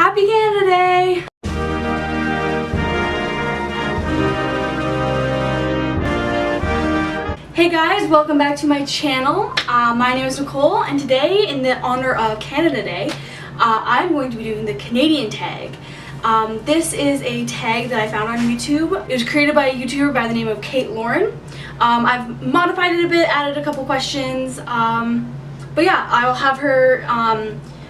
Happy Canada Day! Hey guys, welcome back to my channel. My name is Nicole, and today, in the honor of Canada Day, I'm going to be doing the Canadian tag. This is a tag that I found on YouTube. It was created by a YouTuber by the name of Kate Lauren. I've modified it a bit, added a couple questions, but yeah, I'll have her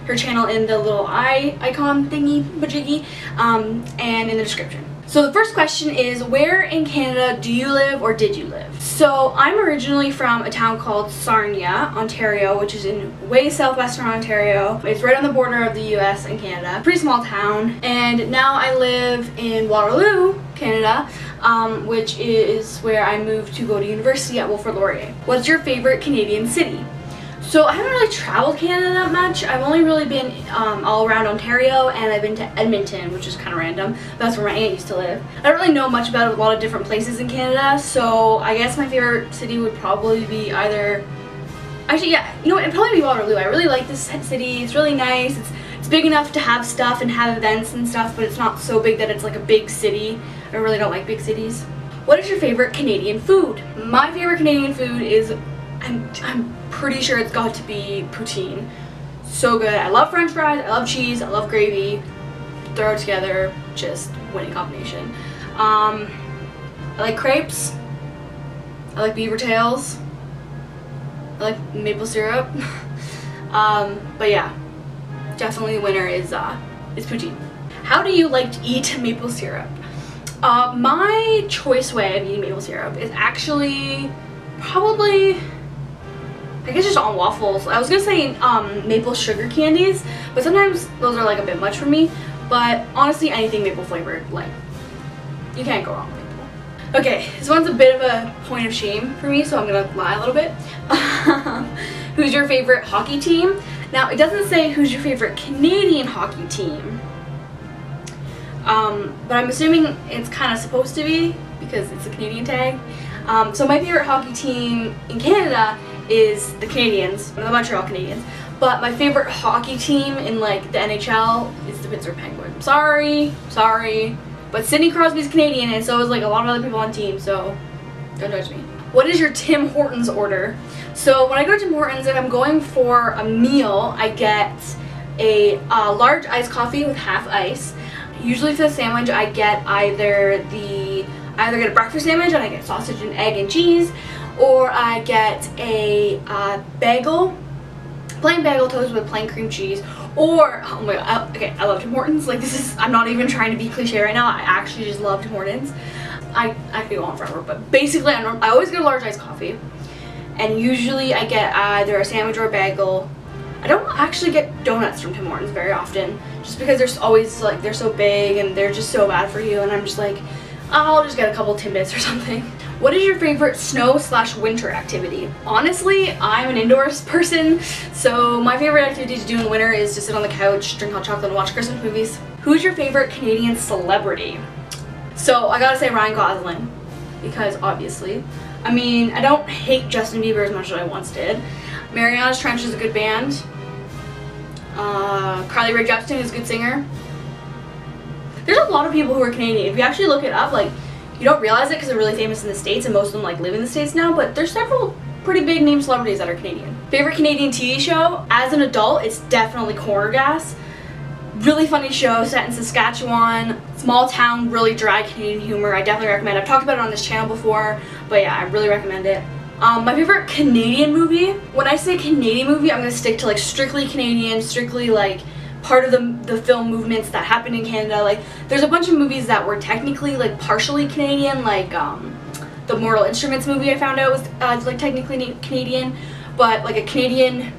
her channel in the little icon thingy majiggy and in the description. So the first question is, where in Canada do you live or did you live? So I'm originally from a town called Sarnia, Ontario, which is in way southwestern Ontario. It's right on the border of the US and Canada. Pretty small town. And now I live in Waterloo, Canada, which is where I moved to go to university at Wilfrid Laurier. What's your favorite Canadian city? So I haven't really traveled Canada that much. I've only really been all around Ontario, and I've been to Edmonton, which is kind of random. That's where my aunt used to live. I don't really know much about a lot of different places in Canada, so I guess my favorite city would probably be either... Actually, yeah, you know what, it'd probably be Waterloo. I really like this city. It's really nice. It's big enough to have stuff and have events and stuff, but it's not so big that it's like a big city. I really don't like big cities. What is your favorite Canadian food? My favorite Canadian food is... I'm pretty sure it's got to be poutine. So good. I love french fries, I love cheese, I love gravy. Throw it together, just winning combination. I like crepes. I like beaver tails. I like maple syrup. But yeah, definitely the winner is poutine. How do you like to eat maple syrup? My choice way of eating maple syrup is actually probably... I guess just on waffles. I was gonna say maple sugar candies, but sometimes those are like a bit much for me. But honestly, anything maple flavored, like, you can't go wrong with maple. Okay, this one's a bit of a point of shame for me, so I'm gonna lie a little bit. Who's your favorite hockey team? Now, it doesn't say who's your favorite Canadian hockey team, but I'm assuming it's kind of supposed to be because it's a Canadian tag. So my favorite hockey team in Canada is the Canadiens, the Montreal Canadiens, but my favorite hockey team in like the NHL is the Pittsburgh Penguins. Sorry, but Sidney Crosby's Canadian, and so is like a lot of other people on the team, so don't judge me. What is your Tim Hortons order? So when I go to Tim Hortons and I'm going for a meal, I get a large iced coffee with half ice. Usually for the sandwich, I get either get a breakfast sandwich and I get sausage and egg and cheese, or I get a bagel, plain bagel toast with plain cream cheese, or, oh my god, okay, I love Tim Hortons. Like, this is, I'm not even trying to be cliche right now, I actually just love Tim Hortons. I could go on forever, but basically I always get a large iced coffee, and usually I get either a sandwich or a bagel. I don't actually get donuts from Tim Hortons very often, just because they're always like, they're so big and they're just so bad for you, and I'm just like, I'll just get a couple Timbits or something. What is your favorite snow/winter activity? Honestly, I'm an indoors person, so my favorite activity to do in the winter is to sit on the couch, drink hot chocolate, and watch Christmas movies. Who's your favorite Canadian celebrity? So I gotta say Ryan Gosling, because obviously. I mean, I don't hate Justin Bieber as much as I once did. Mariana's Trench is a good band. Carly Rae Jepsen is a good singer. There's a lot of people who are Canadian. If you actually look it up, like, you don't realize it because they're really famous in the States, and most of them like live in the States now, but there's several pretty big name celebrities that are Canadian. Favorite Canadian TV show? As an adult, it's definitely Corner Gas. Really funny show, set in Saskatchewan, small town, really dry Canadian humor. I definitely recommend it. I've talked about it on this channel before, but yeah, I really recommend it. My favorite Canadian movie? When I say Canadian movie, I'm gonna stick to like strictly Canadian, strictly like part of the film movements that happened in Canada. Like, there's a bunch of movies that were technically like partially Canadian, like the Mortal Instruments movie I found out was like technically Canadian, but like a Canadian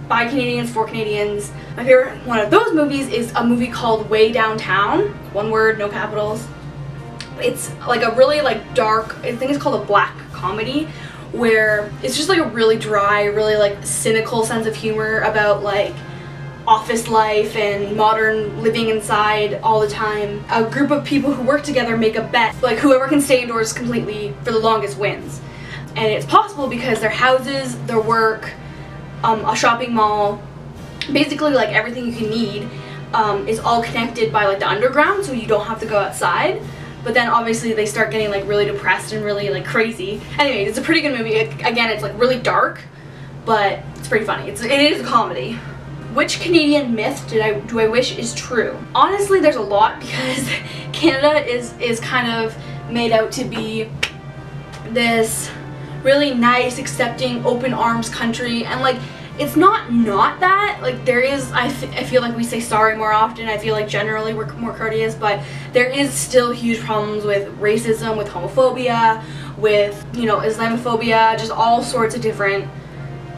by Canadians for Canadians. My favorite one of those movies is a movie called Way Downtown. One word, no capitals. It's like a really like dark, I think it's called a black comedy, where it's just like a really dry, really like cynical sense of humor about like office life and modern living inside all the time. A group of people who work together make a bet, like whoever can stay indoors completely for the longest wins. And it's possible because their houses, their work, a shopping mall, basically like everything you can need is all connected by like the underground, so you don't have to go outside. But then obviously they start getting like really depressed and really like crazy. Anyway, it's a pretty good movie. Again, it's like really dark, but it's pretty funny. It is a comedy. Which Canadian myth do I wish is true? Honestly, there's a lot, because Canada is kind of made out to be this really nice, accepting, open arms country, and like it's not that. Like there is, I feel like we say sorry more often. I feel like generally we're more courteous, but there is still huge problems with racism, with homophobia, with, you know, Islamophobia, just all sorts of different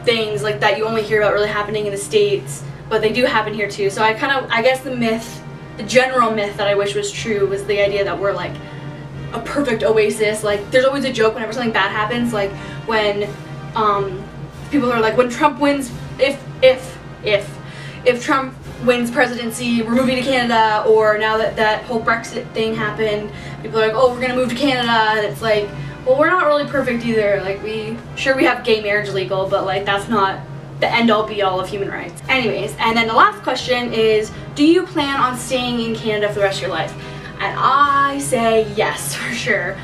things like that you only hear about really happening in the States, but they do happen here too. So I guess the general myth that I wish was true was the idea that we're like a perfect oasis. Like there's always a joke whenever something bad happens, like when people are like, when Trump wins, if Trump wins presidency, we're moving to Canada, or now that whole Brexit thing happened, people are like, oh, we're gonna move to Canada, and it's like, well, we're not really perfect either. Like we have gay marriage legal, but like that's not the end-all be-all of human rights. Anyways, and then the last question is, do you plan on staying in Canada for the rest of your life? And I say yes, for sure.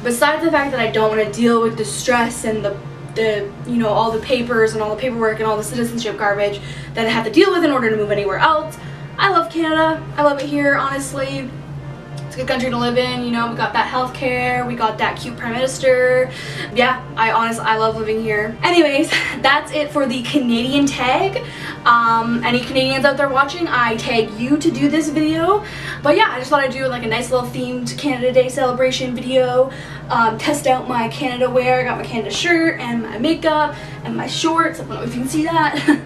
Besides the fact that I don't want to deal with the stress and the you know, all the papers and all the paperwork and all the citizenship garbage that I have to deal with in order to move anywhere else, I love Canada. I love it here, honestly. It's a good country to live in, you know, we got that healthcare, we got that cute prime minister. Yeah, I love living here. Anyways, that's it for the Canadian tag. Any Canadians out there watching, I tag you to do this video. But yeah, I just thought I'd do like a nice little themed Canada Day celebration video. Test out my Canada wear. I got my Canada shirt and my makeup and my shorts. I don't know if you can see that.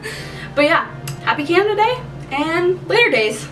But yeah, happy Canada Day and later days.